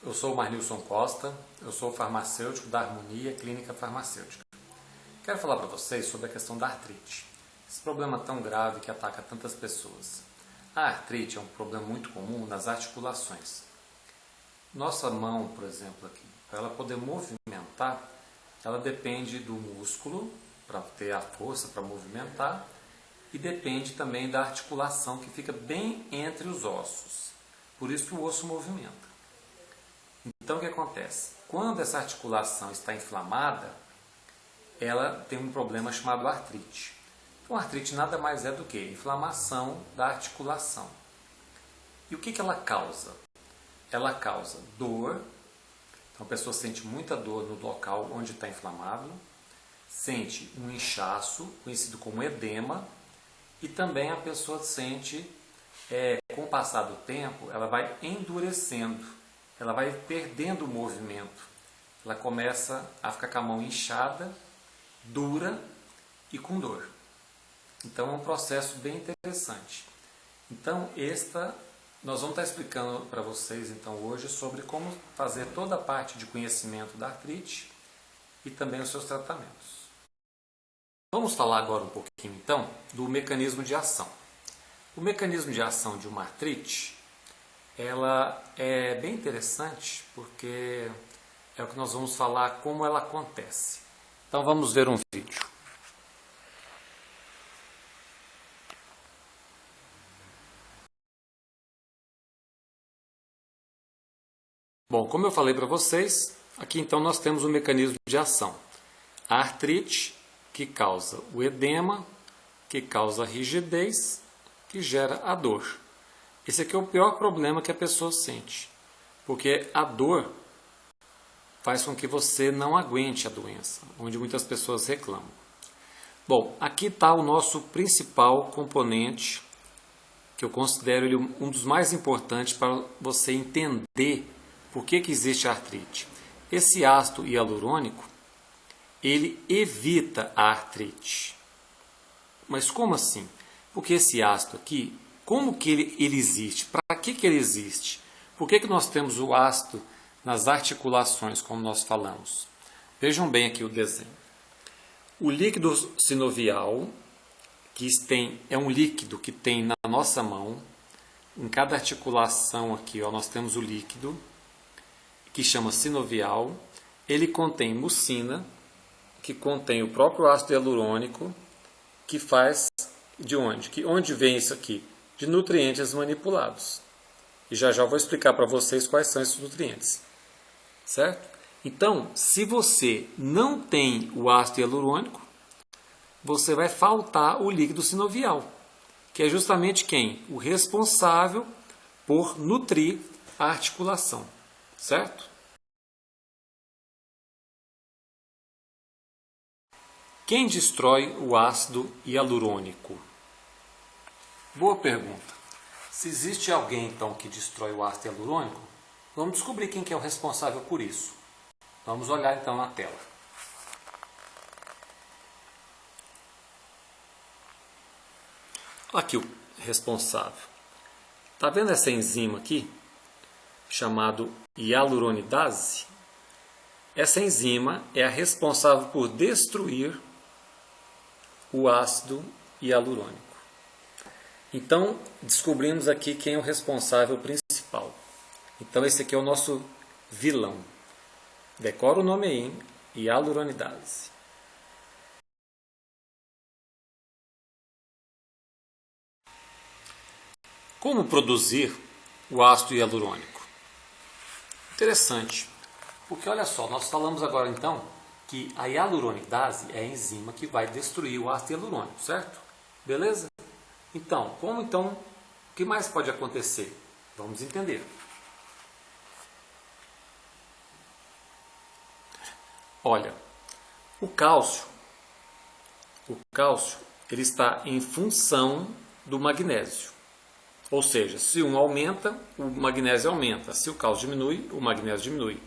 Eu sou o Marnilson Costa, eu sou farmacêutico da Harmonia Clínica Farmacêutica. Quero falar para vocês sobre a questão da artrite, esse problema tão grave que ataca tantas pessoas. A artrite é um problema muito comum nas articulações. Nossa mão, por exemplo, aqui, para ela poder movimentar, ela depende do músculo para ter a força para movimentar e depende também da articulação que fica bem entre os ossos. Por isso que o osso movimenta. Então o que acontece? Quando essa articulação está inflamada, ela tem um problema chamado artrite. Então a artrite nada mais é do que inflamação da articulação. E o que ela causa? Ela causa dor, então a pessoa sente muita dor no local onde está inflamado, sente um inchaço, conhecido como edema, e também a pessoa sente, com o passar do tempo, ela vai endurecendo, ela vai perdendo o movimento, ela começa a ficar com a mão inchada, dura e com dor. Então é um processo bem interessante. Então nós vamos estar explicando para vocês então hoje sobre como fazer toda a parte de conhecimento da artrite e também os seus tratamentos. Vamos falar agora um pouquinho então do mecanismo de ação. O mecanismo de ação de uma artrite, ela é bem interessante porque é o que nós vamos falar como ela acontece. Então vamos ver um vídeo. Bom, como eu falei para vocês, aqui então nós temos o mecanismo de ação. A artrite, que causa o edema, que causa a rigidez, que gera a dor. Esse aqui é o pior problema que a pessoa sente, porque a dor faz com que você não aguente a doença, onde muitas pessoas reclamam. Bom, aqui está o nosso principal componente, que eu considero ele um dos mais importantes para você entender por que existe a artrite. Esse ácido hialurônico, ele evita a artrite. Mas como assim? Porque esse ácido aqui, como que ele existe? Para que ele existe? Por que nós temos o ácido nas articulações, como nós falamos? Vejam bem aqui o desenho. O líquido sinovial, é um líquido que tem na nossa mão, em cada articulação aqui, ó, nós temos o líquido, que chama sinovial. Ele contém mucina, que contém o próprio ácido hialurônico, que faz de onde? Onde vem isso aqui? De nutrientes manipulados. E já vou explicar para vocês quais são esses nutrientes. Certo? Então, se você não tem o ácido hialurônico, você vai faltar o líquido sinovial, que é justamente quem? O responsável por nutrir a articulação. Certo? Quem destrói o ácido hialurônico? Boa pergunta. Se existe alguém então que destrói o ácido hialurônico, vamos descobrir quem que é o responsável por isso. Vamos olhar então na tela. Aqui o responsável. Está vendo essa enzima aqui? Chamado hialuronidase? Essa enzima é a responsável por destruir o ácido hialurônico. Então, descobrimos aqui quem é o responsável principal. Então, esse aqui é o nosso vilão. Decora o nome aí, hein? Hialuronidase. Como produzir o ácido hialurônico? Interessante, porque olha só, nós falamos agora então que a hialuronidase é a enzima que vai destruir o ácido hialurônico, certo? Beleza? Então, o que mais pode acontecer? Vamos entender. Olha, o cálcio, ele está em função do magnésio. Ou seja, se um aumenta, o magnésio aumenta. Se o cálcio diminui, o magnésio diminui.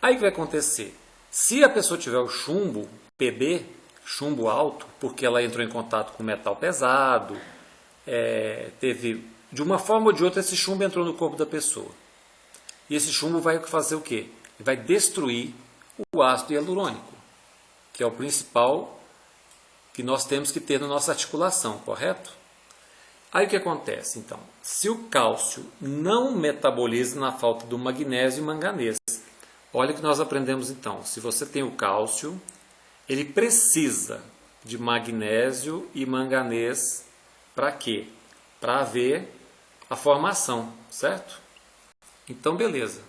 Aí o que vai acontecer? Se a pessoa tiver o chumbo, Pb, chumbo alto, porque ela entrou em contato com metal pesado, de uma forma ou de outra esse chumbo entrou no corpo da pessoa. E esse chumbo vai fazer o quê? Ele vai destruir o ácido hialurônico, que é o principal que nós temos que ter na nossa articulação, correto? Aí o que acontece, então? Se o cálcio não metaboliza na falta do magnésio e manganês, olha o que nós aprendemos então. Se você tem o cálcio, ele precisa de magnésio e manganês para quê? Para haver a formação, certo? Então, beleza.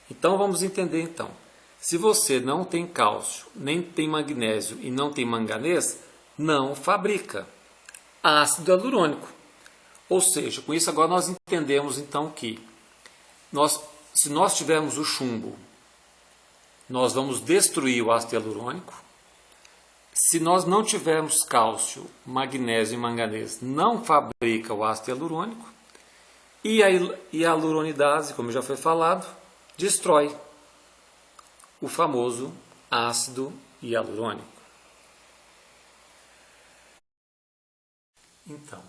Então, vamos entender então. Se você não tem cálcio, nem tem magnésio e não tem manganês, não fabrica ácido hialurônico. Ou seja, com isso agora nós entendemos então que se nós tivermos o chumbo, nós vamos destruir o ácido hialurônico. Se nós não tivermos cálcio, magnésio e manganês, não fabrica o ácido hialurônico. E a hialuronidase, como já foi falado, destrói o famoso ácido hialurônico. Então,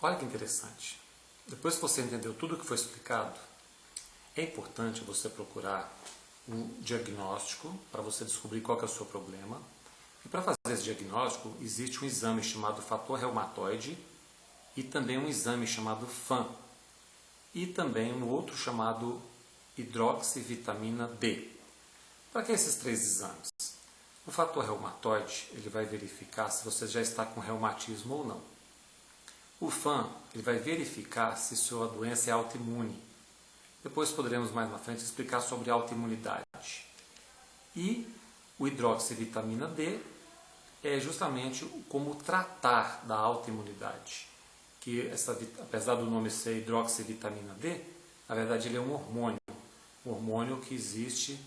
olha que interessante. Depois que você entendeu tudo o que foi explicado, é importante você procurar um diagnóstico para você descobrir qual que é o seu problema. E para fazer esse diagnóstico, existe um exame chamado fator reumatoide e também um exame chamado FAM. E também um outro chamado hidroxivitamina D. Para que esses 3 exames? O fator reumatoide ele vai verificar se você já está com reumatismo ou não. O FAM ele vai verificar se sua doença é autoimune. Depois poderemos mais na frente explicar sobre autoimunidade. E o hidroxivitamina D é justamente como tratar da autoimunidade. Que apesar do nome ser hidroxivitamina D, na verdade ele é um hormônio que existe,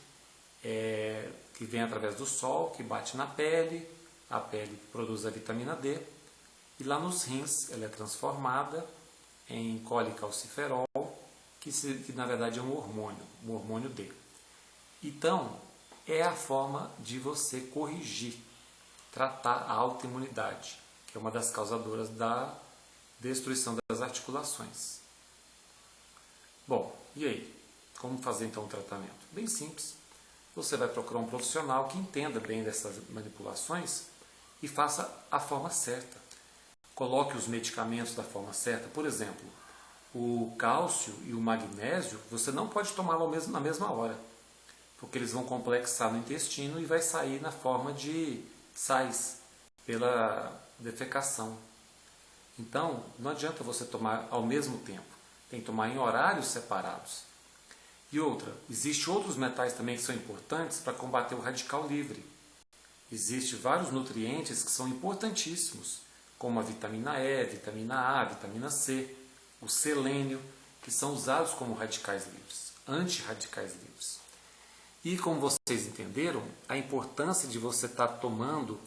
que vem através do sol, que bate na pele, a pele produz a vitamina D, e lá nos rins ela é transformada em colicalciferol, que na verdade é um hormônio D. Então, é a forma de você corrigir, tratar a autoimunidade, que é uma das causadoras da destruição das articulações. Bom, e aí? Como fazer então o tratamento? Bem simples. Você vai procurar um profissional que entenda bem dessas manipulações e faça a forma certa. Coloque os medicamentos da forma certa. Por exemplo, o cálcio e o magnésio, você não pode tomá-lo na mesma hora, porque eles vão complexar no intestino e vai sair na forma de sais, pela defecação. Então, não adianta você tomar ao mesmo tempo, tem que tomar em horários separados. E outra, existem outros metais também que são importantes para combater o radical livre. Existem vários nutrientes que são importantíssimos, como a vitamina E, vitamina A, vitamina C, o selênio, que são usados como radicais livres, antirradicais livres. E como vocês entenderam, a importância de você estar tomando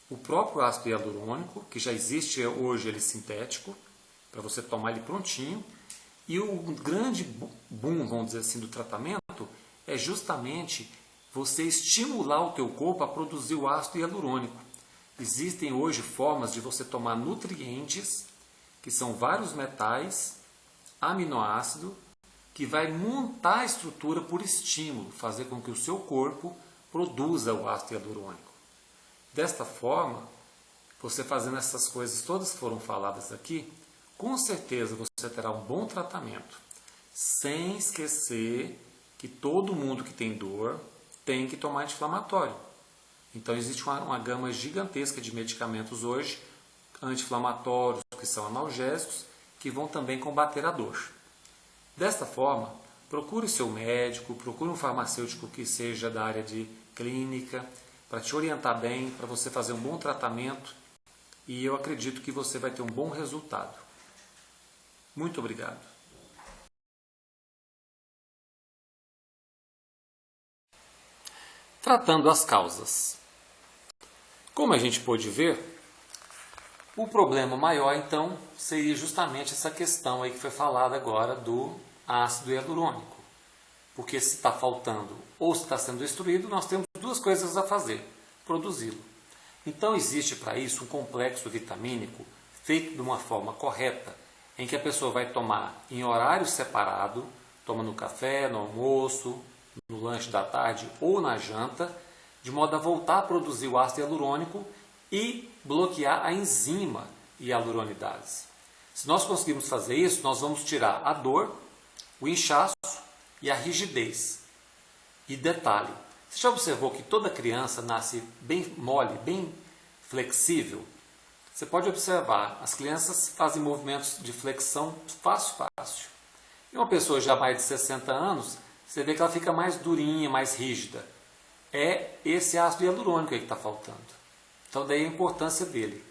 o próprio ácido hialurônico, que já existe hoje ele sintético, para você tomar ele prontinho. E o grande boom, vamos dizer assim, do tratamento é justamente você estimular o teu corpo a produzir o ácido hialurônico. Existem hoje formas de você tomar nutrientes, que são vários metais, aminoácido, que vai montar a estrutura por estímulo, fazer com que o seu corpo produza o ácido hialurônico. Desta forma, você fazendo essas coisas todas que foram faladas aqui, com certeza você terá um bom tratamento, sem esquecer que todo mundo que tem dor tem que tomar anti-inflamatório. Então existe uma gama gigantesca de medicamentos hoje, anti-inflamatórios, que são analgésicos, que vão também combater a dor. Desta forma, procure seu médico, procure um farmacêutico que seja da área de clínica, para te orientar bem, para você fazer um bom tratamento, e eu acredito que você vai ter um bom resultado. Muito obrigado. Tratando as causas. Como a gente pôde ver, o problema maior então seria justamente essa questão aí que foi falada agora do ácido hialurônico. Porque se está faltando ou se está sendo destruído, nós temos duas coisas a fazer: produzi-lo. Então existe para isso um complexo vitamínico feito de uma forma correta, em que a pessoa vai tomar em horário separado, toma no café, no almoço, no lanche da tarde ou na janta, de modo a voltar a produzir o ácido hialurônico e bloquear a enzima hialuronidase. Se nós conseguirmos fazer isso, nós vamos tirar a dor, o inchaço e a rigidez. E detalhe, você já observou que toda criança nasce bem mole, bem flexível? Você pode observar, as crianças fazem movimentos de flexão fácil. E uma pessoa já mais de 60 anos, você vê que ela fica mais durinha, mais rígida. É esse ácido hialurônico aí que está faltando. Então daí a importância dele.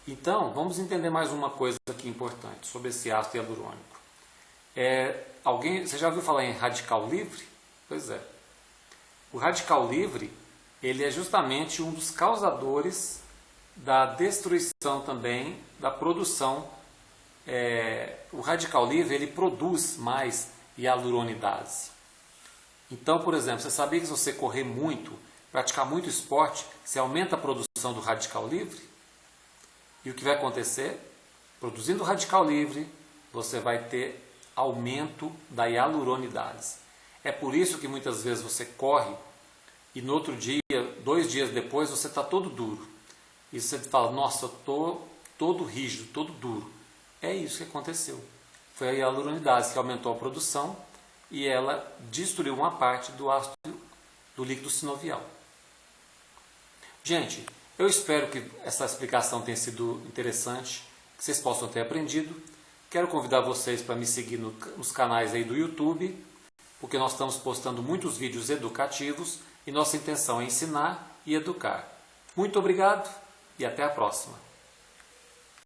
Então, vamos entender mais uma coisa aqui importante sobre esse ácido hialurônico. Você já ouviu falar em radical livre? Pois é. O radical livre, ele é justamente um dos causadores da destruição também, da produção. O radical livre, ele produz mais hialuronidase. Então, por exemplo, você sabia que se você correr muito, praticar muito esporte, você aumenta a produção do radical livre? E o que vai acontecer? Produzindo radical livre, você vai ter aumento da hialuronidase. É por isso que muitas vezes você corre e no outro dia, 2 dias depois, você está todo duro. E você fala, nossa, eu estou todo rígido, todo duro. É isso que aconteceu. Foi a hialuronidase que aumentou a produção e ela destruiu uma parte do ácido do líquido sinovial. Gente, eu espero que essa explicação tenha sido interessante, que vocês possam ter aprendido. Quero convidar vocês para me seguir nos canais aí do YouTube, porque nós estamos postando muitos vídeos educativos e nossa intenção é ensinar e educar. Muito obrigado e até a próxima.